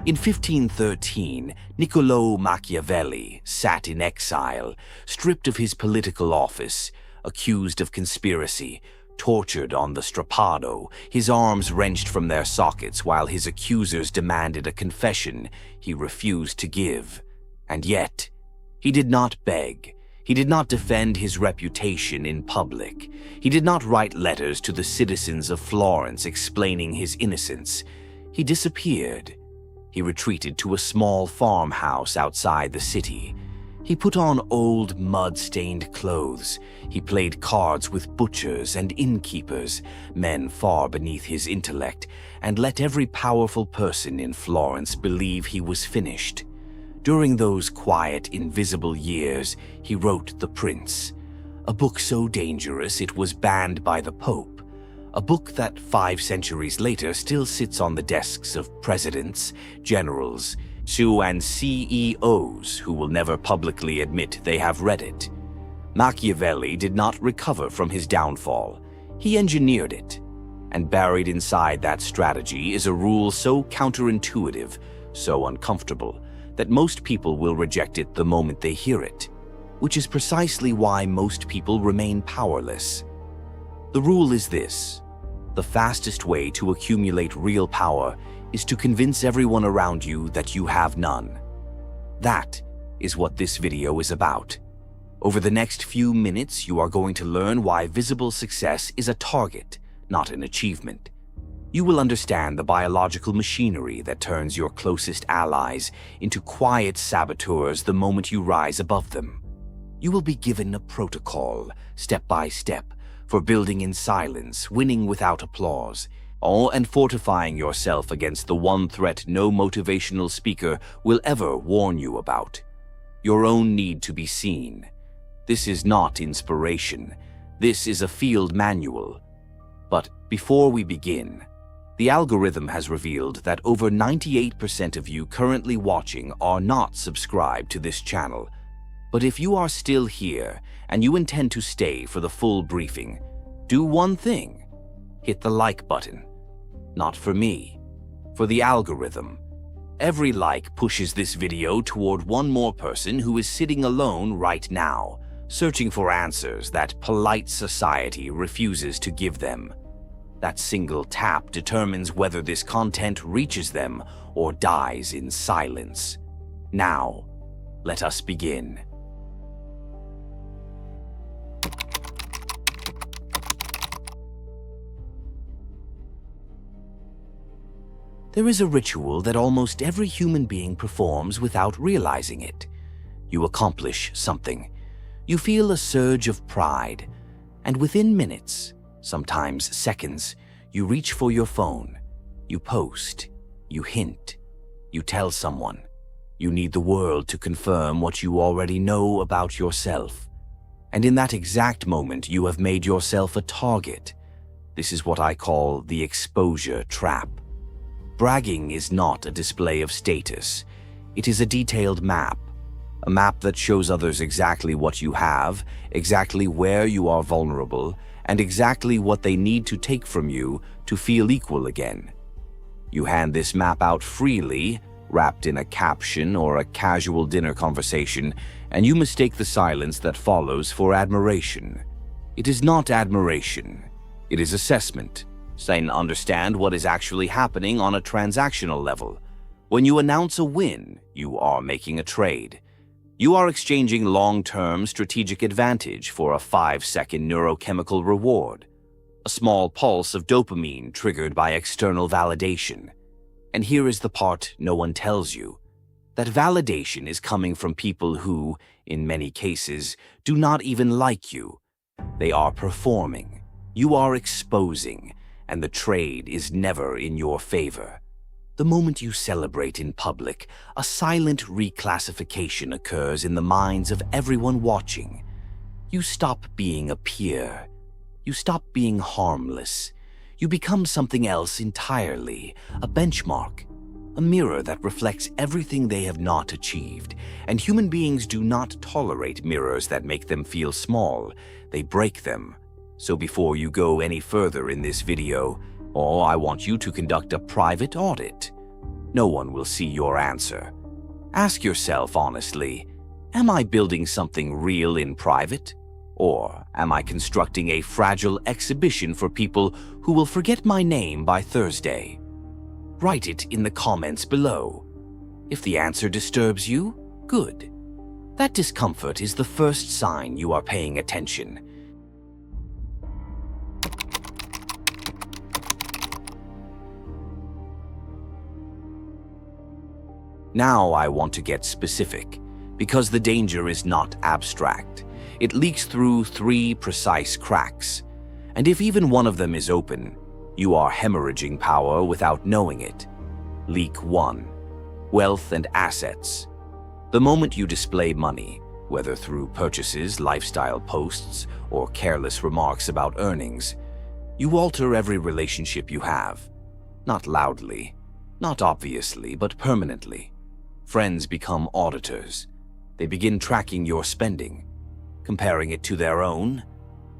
In 1513, Niccolò Machiavelli sat in exile, stripped of his political office, accused of conspiracy, tortured on the strappado, his arms wrenched from their sockets while his accusers demanded a confession he refused to give. And yet, he did not beg. He did not defend his reputation in public. He did not write letters to the citizens of Florence explaining his innocence. He disappeared. He retreated to a small farmhouse outside the city. He put on old, mud-stained clothes. He played cards with butchers and innkeepers, men far beneath his intellect, and let every powerful person in Florence believe he was finished. During those quiet, invisible years, he wrote The Prince, a book so dangerous it was banned by the Pope, a book that 5 centuries later still sits on the desks of presidents, generals, and CEOs who will never publicly admit they have read it. Machiavelli did not recover from his downfall. He engineered it. And buried inside that strategy is a rule so counterintuitive, so uncomfortable, that most people will reject it the moment they hear it, which is precisely why most people remain powerless. The rule is this: the fastest way to accumulate real power is to convince everyone around you that you have none. That is what this video is about. Over the next few minutes, you are going to learn why visible success is a target, not an achievement. You will understand the biological machinery that turns your closest allies into quiet saboteurs the moment you rise above them. You will be given a protocol, step by step, for building in silence, winning without applause, and fortifying yourself against the one threat no motivational speaker will ever warn you about: your own need to be seen. This is not inspiration. This is a field manual. But before we begin, the algorithm has revealed that over 98% of you currently watching are not subscribed to this channel. But if you are still here and you intend to stay for the full briefing, do one thing: hit the like button. Not for me, for the algorithm. Every like pushes this video toward one more person who is sitting alone right now, searching for answers that polite society refuses to give them. That single tap determines whether this content reaches them or dies in silence. Now, let us begin. There is a ritual that almost every human being performs without realizing it. You accomplish something. You feel a surge of pride, and within minutes, sometimes seconds, you reach for your phone. You post. You hint. You tell someone. You need the world to confirm what you already know about yourself. And in that exact moment, you have made yourself a target. This is what I call the exposure trap. Bragging is not a display of status. It is a detailed map. A map that shows others exactly what you have, exactly where you are vulnerable, and exactly what they need to take from you to feel equal again. You hand this map out freely, wrapped in a caption or a casual dinner conversation, and you mistake the silence that follows for admiration. It is not admiration. It is assessment. Then understand what is actually happening on a transactional level. When you announce a win, you are making a trade. You are exchanging long-term strategic advantage for a 5-second neurochemical reward, a small pulse of dopamine triggered by external validation. And here is the part no one tells you: that validation is coming from people who, in many cases, do not even like you. They are performing. You are exposing, and the trade is never in your favor. The moment you celebrate in public, a silent reclassification occurs in the minds of everyone watching. You stop being a peer. You stop being harmless. You become something else entirely, a benchmark, a mirror that reflects everything they have not achieved. And human beings do not tolerate mirrors that make them feel small. They break them. So before you go any further in this video, I want you to conduct a private audit. No one will see your answer. Ask yourself honestly, am I building something real in private? Or am I constructing a fragile exhibition for people who will forget my name by Thursday? Write it in the comments below. If the answer disturbs you, good. That discomfort is the first sign you are paying attention. Now I want to get specific, because the danger is not abstract. It leaks through 3 precise cracks, and if even one of them is open, you are hemorrhaging power without knowing it. Leak 1. Wealth and assets. The moment you display money, whether through purchases, lifestyle posts, or careless remarks about earnings, you alter every relationship you have. Not loudly, not obviously, but permanently. Friends become auditors. They begin tracking your spending, comparing it to their own,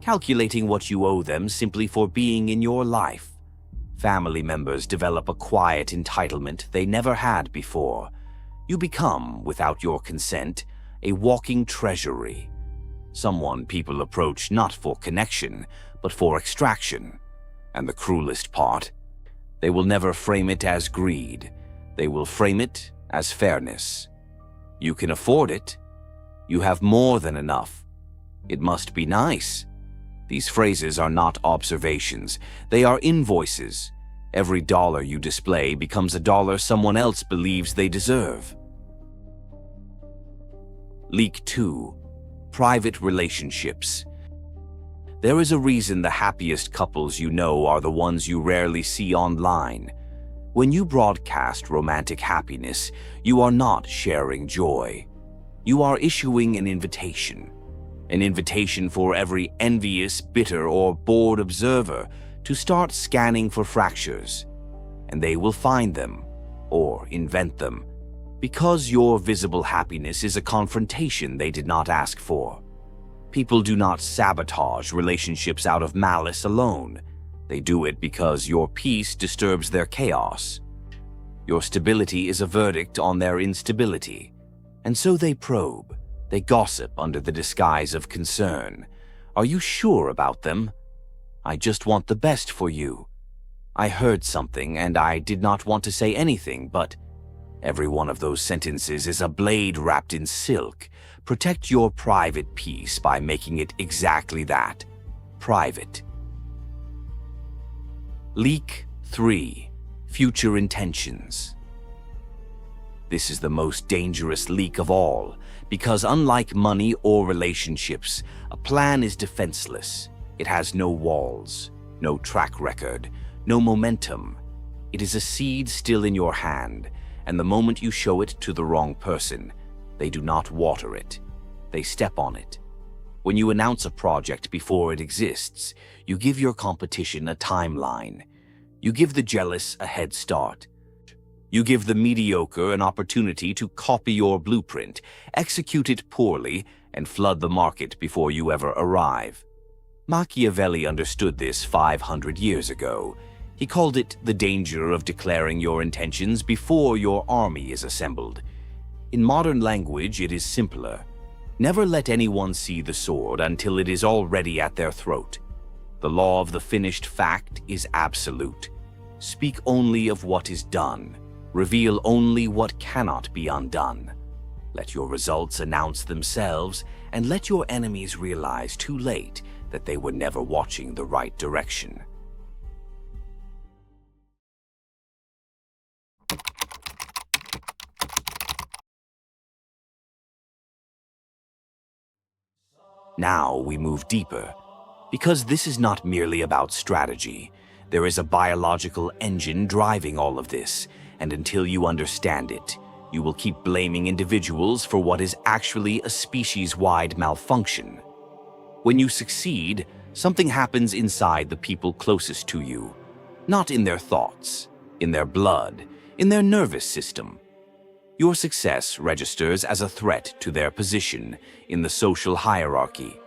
calculating what you owe them simply for being in your life. Family members develop a quiet entitlement they never had before. You become, without your consent, a walking treasury. Someone people approach not for connection, but for extraction. And the cruelest part, they will never frame it as greed. They will frame it as fairness. You can afford it. You have more than enough. It must be nice. These phrases are not observations. They are invoices. Every dollar you display becomes a dollar someone else believes they deserve. Leak 2. Private relationships. There is a reason the happiest couples you know are the ones you rarely see online. When you broadcast romantic happiness, you are not sharing joy. You are issuing an invitation for every envious, bitter, or bored observer to start scanning for fractures. And they will find them, or invent them, because your visible happiness is a confrontation they did not ask for. People do not sabotage relationships out of malice alone. They do it because your peace disturbs their chaos. Your stability is a verdict on their instability. And so they probe. They gossip under the disguise of concern. Are you sure about them? I just want the best for you. I heard something and I did not want to say anything, but every one of those sentences is a blade wrapped in silk. Protect your private peace by making it exactly that, private. Leak 3. Future intentions. This is the most dangerous leak of all, because unlike money or relationships, a plan is defenseless. It has no walls, no track record, no momentum. It is a seed still in your hand, and the moment you show it to the wrong person, they do not water it. They step on it. When you announce a project before it exists, you give your competition a timeline. You give the jealous a head start. You give the mediocre an opportunity to copy your blueprint, execute it poorly, and flood the market before you ever arrive. Machiavelli understood this 500 years ago. He called it the danger of declaring your intentions before your army is assembled. In modern language, it is simpler. Never let anyone see the sword until it is already at their throat. The law of the finished fact is absolute. Speak only of what is done. Reveal only what cannot be undone. Let your results announce themselves, and let your enemies realize too late that they were never watching the right direction. Now we move deeper, because this is not merely about strategy. There is a biological engine driving all of this, and until you understand it, you will keep blaming individuals for what is actually a species-wide malfunction. When you succeed, something happens inside the people closest to you, not in their thoughts, in their blood, in their nervous system. Your success registers as a threat to their position in the social hierarchy.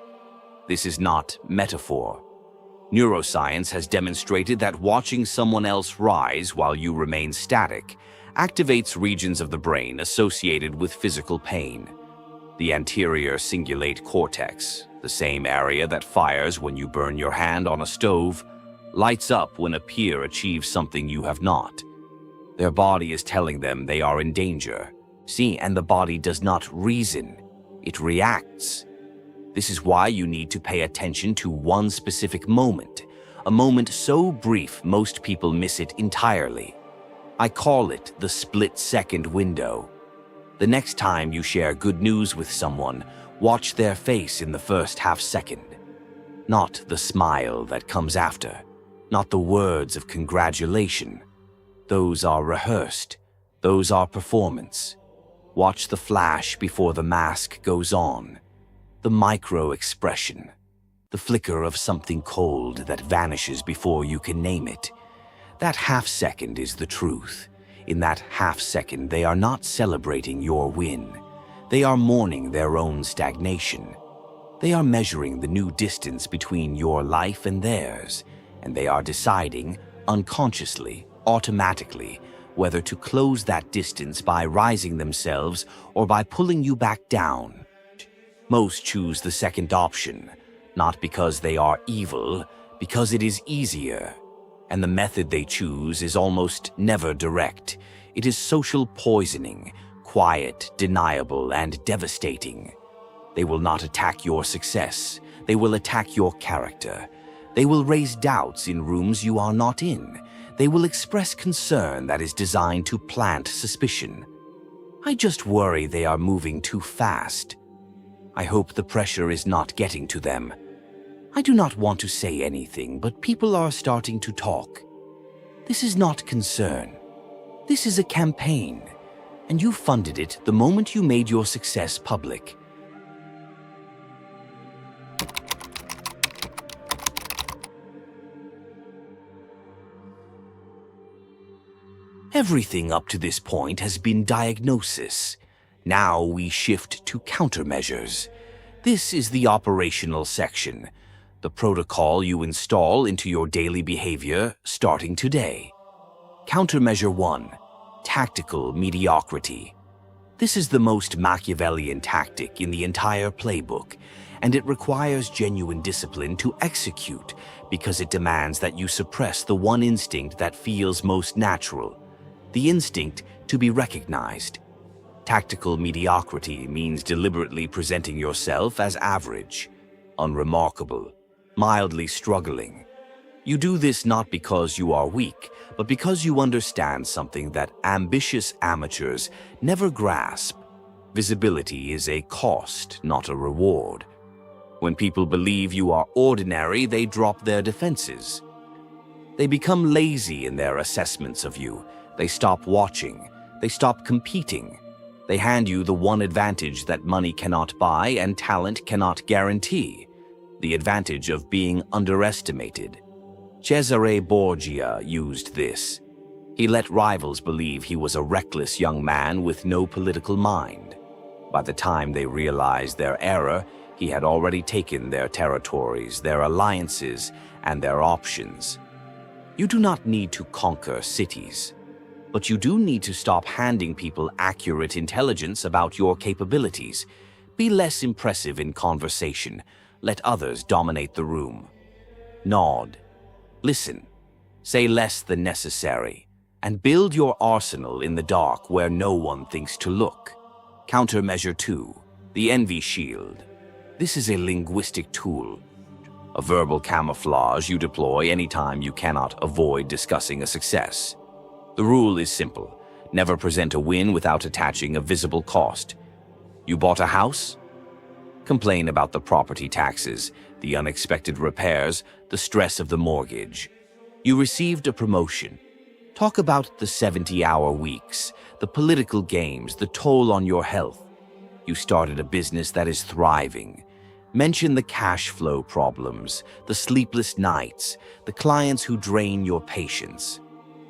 This is not metaphor. Neuroscience has demonstrated that watching someone else rise while you remain static activates regions of the brain associated with physical pain. The anterior cingulate cortex, the same area that fires when you burn your hand on a stove, lights up when a peer achieves something you have not. Their body is telling them they are in danger. See, and the body does not reason, it reacts. This is why you need to pay attention to one specific moment, a moment so brief most people miss it entirely. I call it the split-second window. The next time you share good news with someone, watch their face in the first half-second. Not the smile that comes after, not the words of congratulation. Those are rehearsed, those are performance. Watch the flash before the mask goes on. The micro-expression. The flicker of something cold that vanishes before you can name it. That half-second is the truth. In that half-second, they are not celebrating your win. They are mourning their own stagnation. They are measuring the new distance between your life and theirs, and they are deciding, unconsciously, automatically, whether to close that distance by rising themselves or by pulling you back down. Most choose the second option, not because they are evil, because it is easier. And the method they choose is almost never direct. It is social poisoning, quiet, deniable, and devastating. They will not attack your success. They will attack your character. They will raise doubts in rooms you are not in. They will express concern that is designed to plant suspicion. I just worry they are moving too fast. I hope the pressure is not getting to them. I do not want to say anything, but people are starting to talk. This is not concern. This is a campaign, and you funded it the moment you made your success public. Everything up to this point has been diagnosis. Now we shift to countermeasures. This is the operational section, the protocol you install into your daily behavior starting today. Countermeasure 1, tactical mediocrity. This is the most Machiavellian tactic in the entire playbook, and it requires genuine discipline to execute because it demands that you suppress the one instinct that feels most natural, the instinct to be recognized. Tactical mediocrity means deliberately presenting yourself as average, unremarkable, mildly struggling. You do this not because you are weak, but because you understand something that ambitious amateurs never grasp. Visibility is a cost, not a reward. When people believe you are ordinary, they drop their defenses. They become lazy in their assessments of you. They stop watching. They stop competing. They hand you the one advantage that money cannot buy and talent cannot guarantee, the advantage of being underestimated. Cesare Borgia used this. He let rivals believe he was a reckless young man with no political mind. By the time they realized their error, he had already taken their territories, their alliances, and their options. You do not need to conquer cities, but you do need to stop handing people accurate intelligence about your capabilities. Be less impressive in conversation. Let others dominate the room. Nod. Listen. Say less than necessary. And build your arsenal in the dark where no one thinks to look. Countermeasure 2. The envy shield. This is a linguistic tool. A verbal camouflage you deploy anytime you cannot avoid discussing a success. The rule is simple. Never present a win without attaching a visible cost. You bought a house? Complain about the property taxes, the unexpected repairs, the stress of the mortgage. You received a promotion. Talk about the 70-hour weeks, the political games, the toll on your health. You started a business that is thriving. Mention the cash flow problems, the sleepless nights, the clients who drain your patience.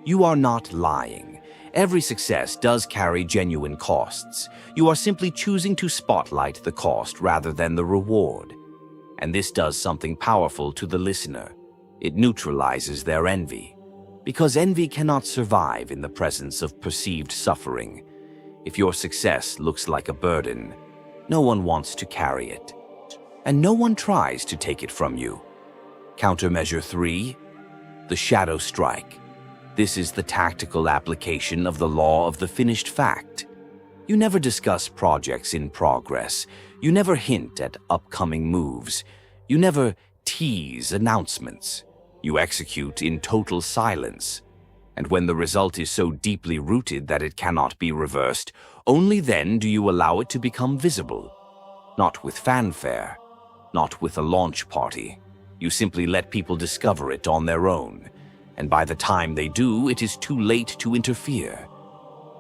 You are not lying. Every success does carry genuine costs. You are simply choosing to spotlight the cost rather than the reward. And this does something powerful to the listener. It neutralizes their envy. Because envy cannot survive in the presence of perceived suffering. If your success looks like a burden, no one wants to carry it, and no one tries to take it from you. Countermeasure 3, the shadow strike. This is the tactical application of the law of the finished fact. You never discuss projects in progress. You never hint at upcoming moves. You never tease announcements. You execute in total silence. And when the result is so deeply rooted that it cannot be reversed, only then do you allow it to become visible. Not with fanfare, not with a launch party. You simply let people discover it on their own, and by the time they do, it is too late to interfere.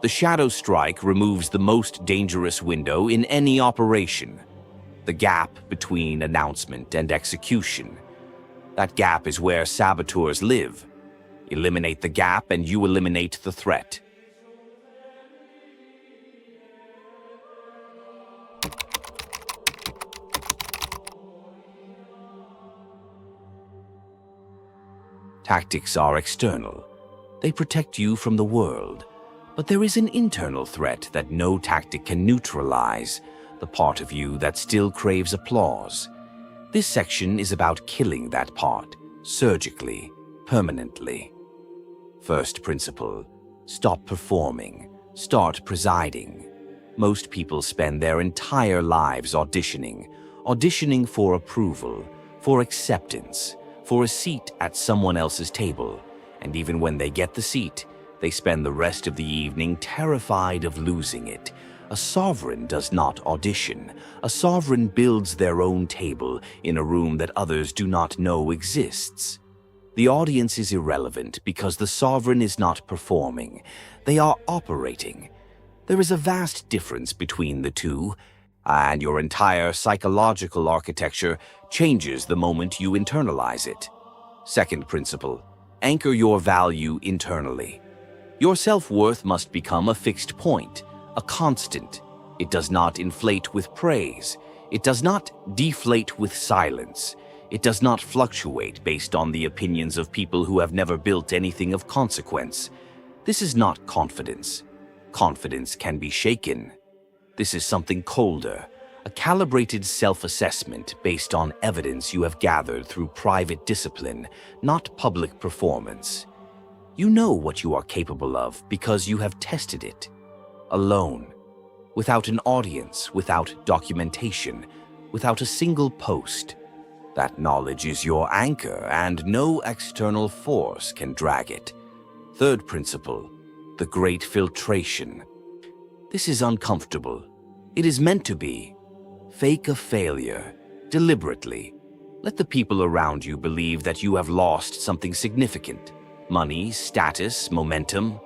The shadow strike removes the most dangerous window in any operation, the gap between announcement and execution. That gap is where saboteurs live. Eliminate the gap and you eliminate the threat. Tactics are external. They protect you from the world. But there is an internal threat that no tactic can neutralize, the part of you that still craves applause. This section is about killing that part, surgically, permanently. First principle: stop performing, start presiding. Most people spend their entire lives auditioning for approval, for acceptance, for a seat at someone else's table, and even when they get the seat, they spend the rest of the evening terrified of losing it. A sovereign does not audition. A sovereign builds their own table in a room that others do not know exists. The audience is irrelevant because the sovereign is not performing. They are operating. There is a vast difference between the two, and your entire psychological architecture changes the moment you internalize it. Second principle: anchor your value internally. Your self-worth must become a fixed point, a constant. It does not inflate with praise. It does not deflate with silence. It does not fluctuate based on the opinions of people who have never built anything of consequence. This is not confidence. Confidence can be shaken. This is something colder, a calibrated self-assessment based on evidence you have gathered through private discipline, not public performance. You know what you are capable of because you have tested it. Alone, without an audience, without documentation, without a single post. That knowledge is your anchor, and no external force can drag it. Third principle: the great filtration. This is uncomfortable. It is meant to be. Fake a failure, deliberately. Let the people around you believe that you have lost something significant. Money, status, momentum.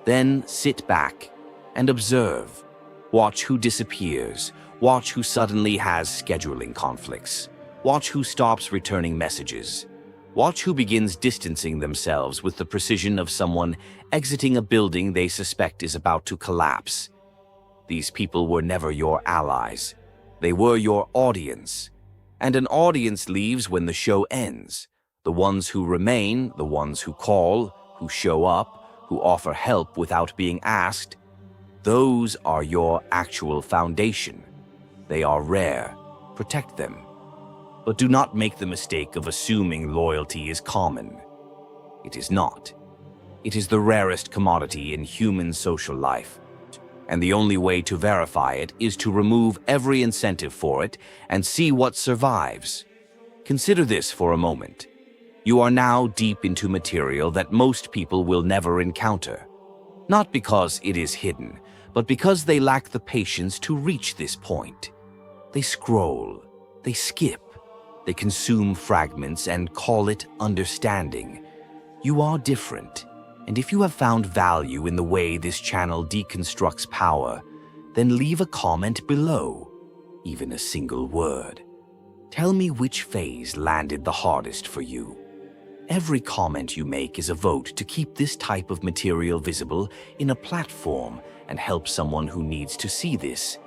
Then sit back and observe. Watch who disappears. Watch who suddenly has scheduling conflicts. Watch who stops returning messages. Watch who begins distancing themselves with the precision of someone exiting a building they suspect is about to collapse. These people were never your allies. They were your audience. And an audience leaves when the show ends. The ones who remain, the ones who call, who show up, who offer help without being asked, those are your actual foundation. They are rare. Protect them. But do not make the mistake of assuming loyalty is common. It is not. It is the rarest commodity in human social life. And the only way to verify it is to remove every incentive for it and see what survives. Consider this for a moment. You are now deep into material that most people will never encounter. Not because it is hidden, but because they lack the patience to reach this point. They scroll, they skip, they consume fragments and call it understanding. You are different, and if you have found value in the way this channel deconstructs power, then leave a comment below, even a single word. Tell me which phase landed the hardest for you. Every comment you make is a vote to keep this type of material visible in a platform and help someone who needs to see this.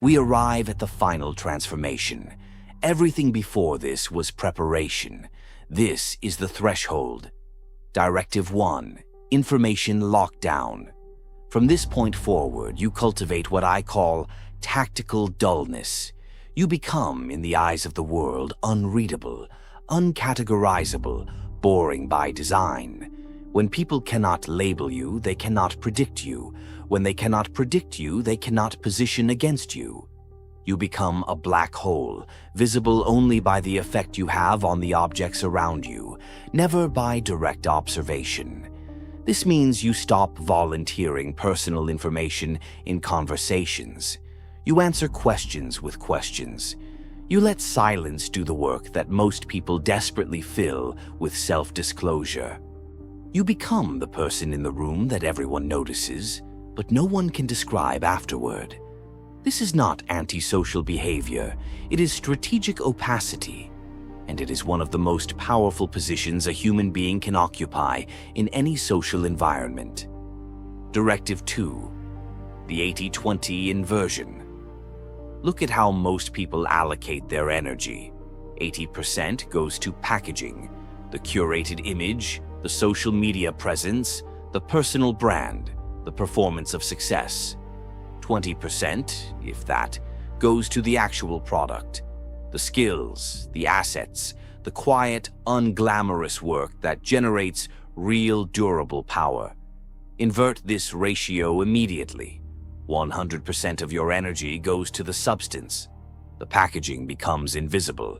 We arrive at the final transformation. Everything before this was preparation. This is the threshold. Directive 1. Information lockdown. From this point forward, you cultivate what I call tactical dullness. You become, in the eyes of the world, unreadable, uncategorizable, boring by design. When people cannot label you, they cannot predict you. When they cannot predict you, they cannot position against you. You become a black hole, visible only by the effect you have on the objects around you, never by direct observation. This means you stop volunteering personal information in conversations. You answer questions with questions. You let silence do the work that most people desperately fill with self-disclosure. You become the person in the room that everyone notices, but no one can describe afterward. This is not antisocial behavior, it is strategic opacity, and it is one of the most powerful positions a human being can occupy in any social environment. Directive 2. The 80-20 inversion. Look at how most people allocate their energy. 80% goes to packaging, the curated image, the social media presence, the personal brand, the performance of success. 20%, if that, goes to the actual product, the skills, the assets, the quiet, unglamorous work that generates real, durable power. Invert this ratio immediately. 100% of your energy goes to the substance. The packaging becomes invisible,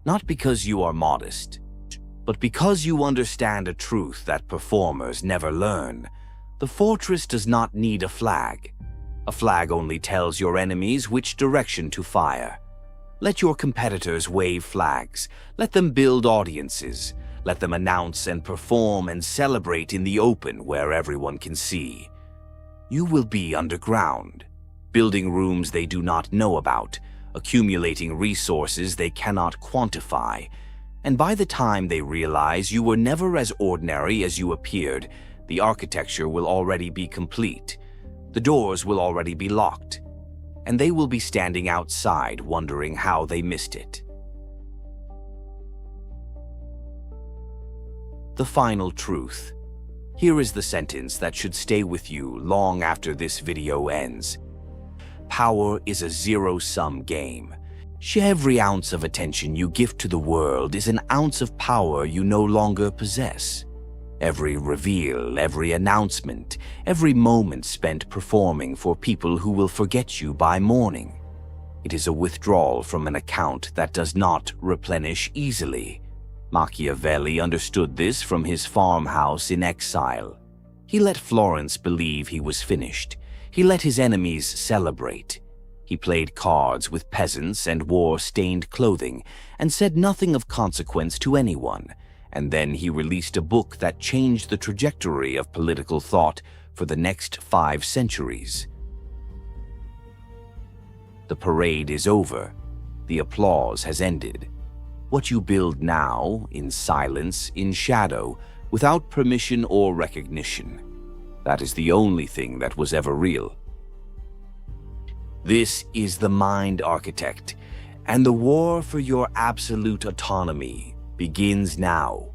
not because you are modest, but because you understand a truth that performers never learn. The fortress does not need a flag. A flag only tells your enemies which direction to fire. Let your competitors wave flags. Let them build audiences. Let them announce and perform and celebrate in the open where everyone can see. You will be underground, building rooms they do not know about, accumulating resources they cannot quantify. And by the time they realize you were never as ordinary as you appeared, the architecture will already be complete. The doors will already be locked, and they will be standing outside wondering how they missed it. The final truth. Here is the sentence that should stay with you long after this video ends. Power is a zero-sum game. Every ounce of attention you give to the world is an ounce of power you no longer possess. Every reveal, every announcement, every moment spent performing for people who will forget you by morning. It is a withdrawal from an account that does not replenish easily. Machiavelli understood this from his farmhouse in exile. He let Florence believe he was finished. He let his enemies celebrate. He played cards with peasants and wore stained clothing and said nothing of consequence to anyone. And then he released a book that changed the trajectory of political thought for the next 5 centuries. The parade is over. The applause has ended. What you build now, in silence, in shadow, without permission or recognition, that is the only thing that was ever real. This is the mind architect, and the war for your absolute autonomy begins now.